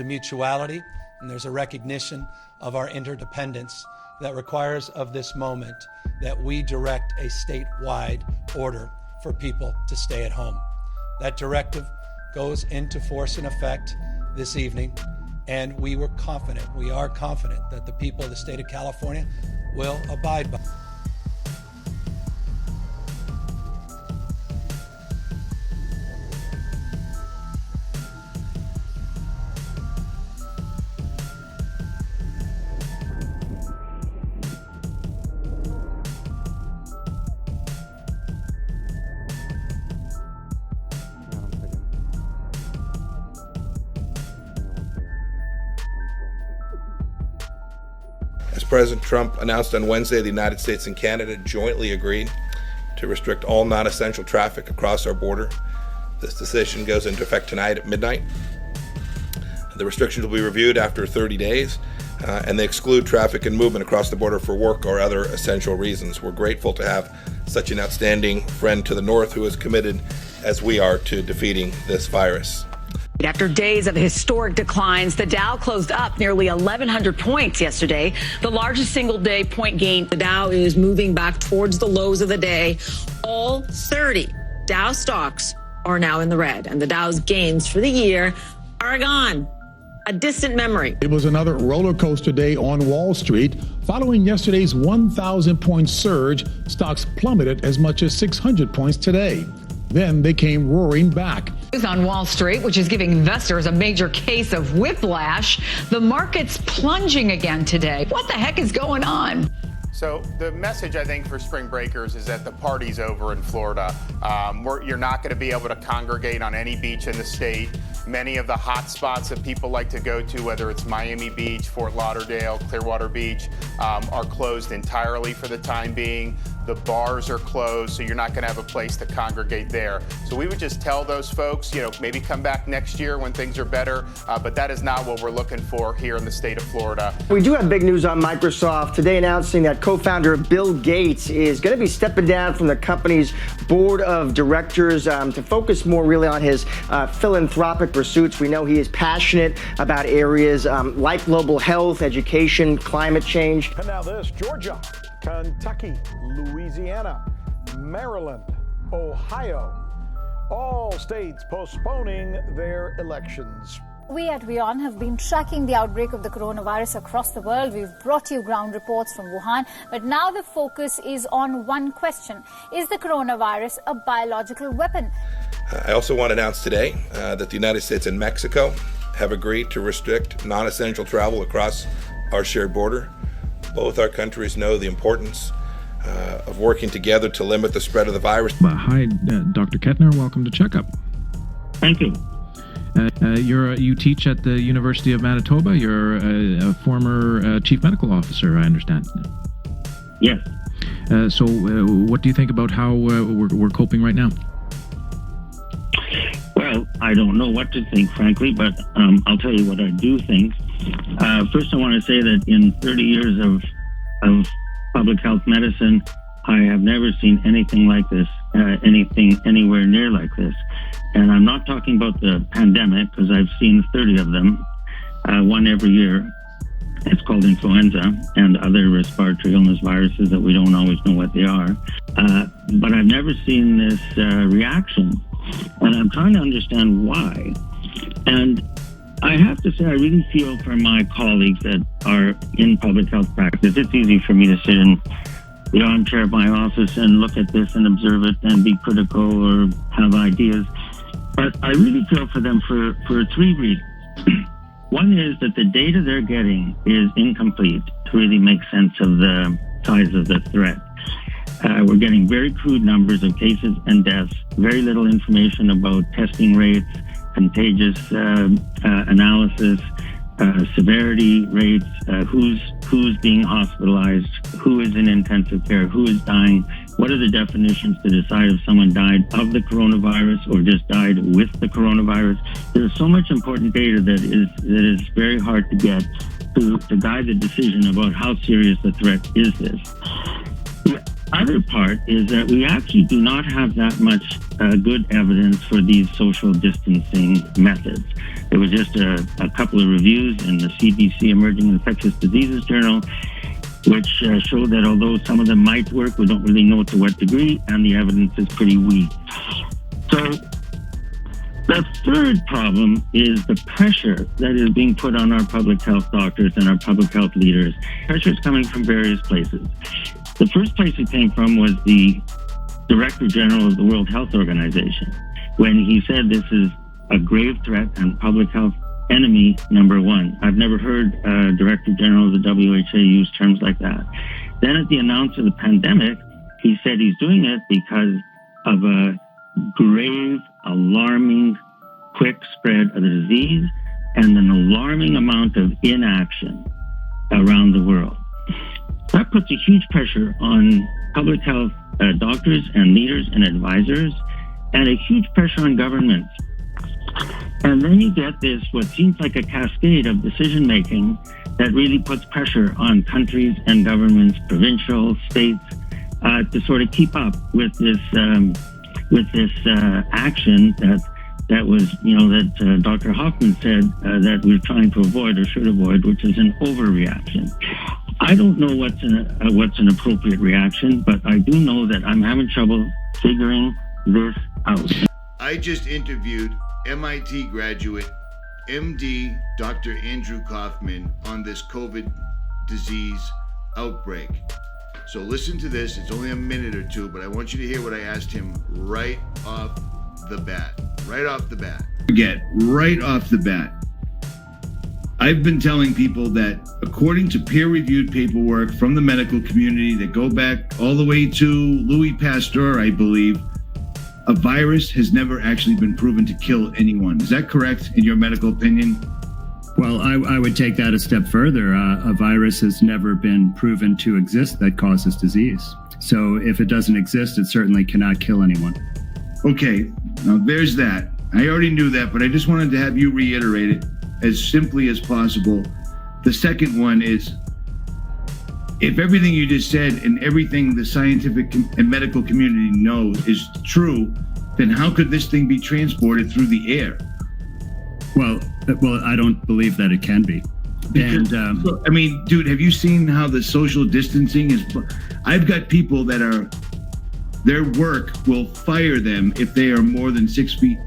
a mutuality and there's a recognition of our interdependence that requires of this moment that we direct a statewide order for people to stay at home. That directive goes into force and effect this evening, and we are confident that the people of the state of California will abide by it. As President Trump announced on Wednesday, the United States and Canada jointly agreed to restrict all non-essential traffic across our border. This decision goes into effect tonight at midnight. The restrictions will be reviewed after 30 days, and they exclude traffic and movement across the border for work or other essential reasons. We're grateful to have such an outstanding friend to the north who is committed, as we are, to defeating this virus. After days of historic declines, the Dow closed up nearly 1,100 points yesterday, the largest single-day point gain. The Dow is moving back towards the lows of the day. All 30 Dow stocks are now in the red, and the Dow's gains for the year are gone. A distant memory. It was another roller coaster day on Wall Street. Following yesterday's 1,000-point surge, stocks plummeted as much as 600 points today. Then they came roaring back. On Wall Street, which is giving investors a major case of whiplash, the market's plunging again today. What the heck is going on? So the message, I think, for spring breakers is that the party's over in Florida. You're not going to be able to congregate on any beach in the state. Many of the hot spots that people like to go to, whether it's Miami Beach, Fort Lauderdale, Clearwater Beach, are closed entirely for the time being. The bars are closed, so you're not going to have a place to congregate there. So we would just tell those folks, maybe come back next year when things are better, but that is not what we're looking for here in the state of Florida. We do have big news on Microsoft today, announcing that co-founder Bill Gates is going to be stepping down from the company's board of directors to focus more really on his philanthropic pursuits. We know he is passionate about areas like global health, education, climate change. And now this, Georgia, Kentucky, Louisiana, Maryland, Ohio, all states postponing their elections. We at WION have been tracking the outbreak of the coronavirus across the world. We've brought you ground reports from Wuhan, but now the focus is on one question. Is the coronavirus a biological weapon? I also want to announce today that the United States and Mexico have agreed to restrict non-essential travel across our shared border. Both our countries know the importance of working together to limit the spread of the virus. Hi, Dr. Kettner. Welcome to Checkup. Thank you. You teach at the University of Manitoba. You're a former chief medical officer, I understand. Yes. So what do you think about how we're coping right now? Well, I don't know what to think, frankly, but I'll tell you what I do think. First, I want to say that in 30 years of public health medicine, I have never seen anything like this, anything anywhere near like this. And I'm not talking about the pandemic, because I've seen 30 of them, one every year. It's called influenza and other respiratory illness viruses that we don't always know what they are. But I've never seen this reaction, and I'm trying to understand why. And I have to say, I really feel for my colleagues that are in public health practice. It's easy for me to sit in the armchair of my office and look at this and observe it and be critical or have ideas. But I really feel for them for three reasons. One is that the data they're getting is incomplete to really make sense of the size of the threat. We're getting very crude numbers of cases and deaths, very little information about testing rates, contagious analysis, severity rates, who's being hospitalized, who is in intensive care, who is dying. What are the definitions to decide if someone died of the coronavirus or just died with the coronavirus? There's so much important data that is very hard to get to guide the decision about how serious the threat is this. other part is that we actually do not have that much good evidence for these social distancing methods. There was just a couple of reviews in the CDC Emerging Infectious Diseases Journal, which showed that although some of them might work, we don't really know to what degree, and the evidence is pretty weak. So the third problem is the pressure that is being put on our public health doctors and our public health leaders. Pressure is coming from various places. The first place it came from was the Director General of the World Health Organization, when he said this is a grave threat and public health enemy number one. I've never heard Director General of the WHO use terms like that. Then at the announcement of the pandemic, he said he's doing it because of a grave, alarming, quick spread of the disease and an alarming amount of inaction around the world. That puts a huge pressure on public health doctors and leaders and advisors, and a huge pressure on governments. And then you get this, what seems like a cascade of decision-making that really puts pressure on countries and governments, provincial, states, to sort of keep up with this action that was, that Dr. Hoffman said that we're trying to avoid or should avoid, which is an overreaction. I don't know what's an appropriate reaction, but I do know that I'm having trouble figuring this out. I just interviewed MIT graduate MD Dr. Andrew Kaufman on this COVID disease outbreak. So listen to this. It's only a minute or two, but I want you to hear what I asked him right off the bat. Right off the bat. Right off the bat. I've been telling people that according to peer-reviewed paperwork from the medical community that go back all the way to Louis Pasteur, I believe, a virus has never actually been proven to kill anyone. Is that correct in your medical opinion? Well, I would take that a step further. A virus has never been proven to exist that causes disease. So if it doesn't exist, it certainly cannot kill anyone. Okay, now there's that. I already knew that, but I just wanted to have you reiterate it as simply as possible. The second one is, if everything you just said and everything the scientific and medical community knows is true, then how could this thing be transported through the air? Well, I don't believe that it can be. Because, I mean, dude, have you seen how the social distancing is? I've got people that are, their work will fire them if they are more than 6 feet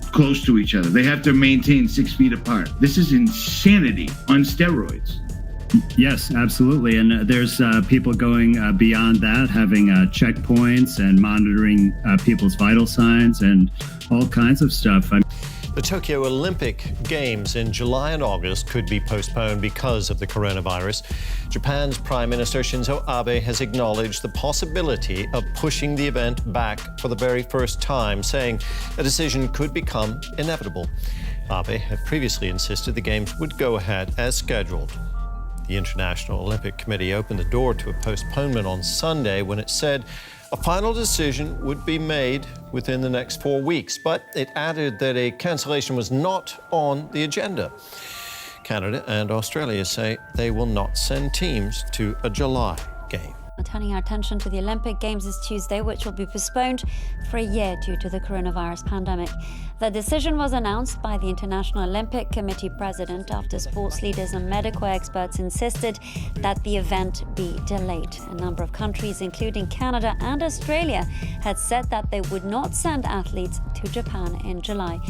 close to each other. They have to maintain 6 feet apart. This is insanity on steroids. Yes, absolutely. And there's people going beyond that, having checkpoints and monitoring people's vital signs and all kinds of stuff. The Tokyo Olympic Games in July and August could be postponed because of the coronavirus. Japan's Prime Minister Shinzo Abe has acknowledged the possibility of pushing the event back for the very first time, saying a decision could become inevitable. Abe had previously insisted the Games would go ahead as scheduled. The International Olympic Committee opened the door to a postponement on Sunday when it said a final decision would be made within the next 4 weeks, but it added that a cancellation was not on the agenda. Canada and Australia say they will not send teams to a July game. Turning our attention to the Olympic Games this Tuesday, which will be postponed for a year due to the coronavirus pandemic. The decision was announced by the International Olympic Committee president after sports leaders and medical experts insisted that the event be delayed. A number of countries, including Canada and Australia, had said that they would not send athletes to Japan in July.